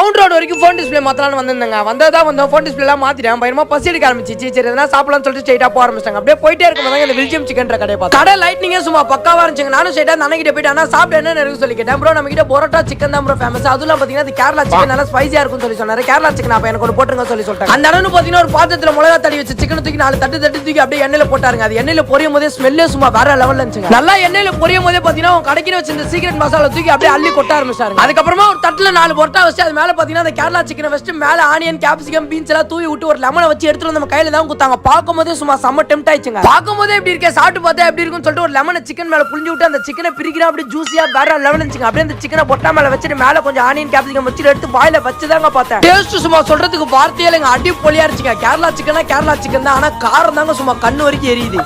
Mount road வரைக்கும் phone display மாத்தலாம்னு வந்திருந்தாங்க. வந்தோம் ஃபோன் டிஸ்பிளே எல்லாம் மாத்திட்டேன். பயமா பசி எடுக்க ஆரம்பிச்சிச்சு. சரி எதனா சாப்பிடலாம்னு சொல்லிட்டு ஸ்ட்ரைட்டா போக ஆரம்பிச்சாங்க. அப்படியே போயிட்டே இருக்கும்போது இந்த வில்ஜியம் சிக்கன் கடை பார்த்தேன். கடை லைட்னிங்கே சும்மா பக்காவா இருந்துச்சுங்க. நானும் ஸ்ட்ரைட்டா அந்த அண்ணகிட்ட போயிட்டு அண்ணா சாப்பிட்டு என்ன இருக்கு சொல்லி கேட்டேன். ப்ரோ நம்ம கிட்ட பரோட்டா சிக்கன் தான் ப்ரோ ஃபேமஸ். அதெல்லாம் பாத்தீங்கன்னா அது கேரளா சிக்கன் நல்லா ஸ்பைசியா இருக்கும்னு சொல்லி சொன்னாரு. கேரளா சிக்கன் அப்ப எனக்கு ஒரு போட்டுருங்க சொல்லி சொல்லிட்டாங்க. அந்த அண்ணனு பாத்தீங்கன்னா ஒரு பாத்திரத்துல மிளகா தடி வச்சு சிக்கன் தூக்கி 4 தட்டு தூக்கி அப்படியே எண்ணெயில போட்டாருங்க. அது எண்ணெயில பொரியும் போதே ஸ்மெல்லே சும்மா வேற லெவல்ல இருந்துச்சு. நல்லா எண்ணெயில பொரியும் போதே பாத்தீங்கன்னா கடைக்கு வச்சு இந்த சீக்ரெட் மசாலா தூக்கி அப்படியே அள்ளி கொட்ட ஆரம்பிச்சாரு. அதுக்கப்புறமா ஒரு தட்டுல 4 பரோட்டா வச்சு அது மேல பாத்தீங்கன்னா அந்த கேரளா சிக்கனை வச்சு மேல ஆனியன் கேப்சிகம் பீன்ஸ் எல்லாம் தூவி விட்டு ஒரு லெமனை வச்சு எடுத்துட்டு நம்ம கையில தான் குத்தாங்க. பாக்கும்போதே சும்மா செம்ம டெம்ட் ஆயிடுச்சுங்க. பாக்கும்போதே எப்படி இருக்கே சாப்பிட்டு பார்த்தா எப்படி இருக்கும்னு சொல்லிட்டு ஒரு லெமனை சிக்கன் மேல புளிஞ்சு விட்டு அந்த சிக்கனை பிரிக்கிறா அப்படியே ஜூசியா வேற லெவல் இருந்துச்சுங்க. அப்படியே அந்த சிக்கனை பொட்டா மேல வச்சுட்டு மேல கொஞ்சம் ஆனியன் கேப்சிகம் வச்சு எடுத்து வாயில வச்சுதாங்க பார்த்தேன். டேஸ்ட் சும்மா சொல்றதுக்கு வார்த்தையே இல்லைங்க. அடிப்பொலியா இருந்துச்சுங்க. கேரளா சிக்கன் தான், ஆனா காரம் தாங்க சும்மா கண்ணு வரைக்கும் எரியுது.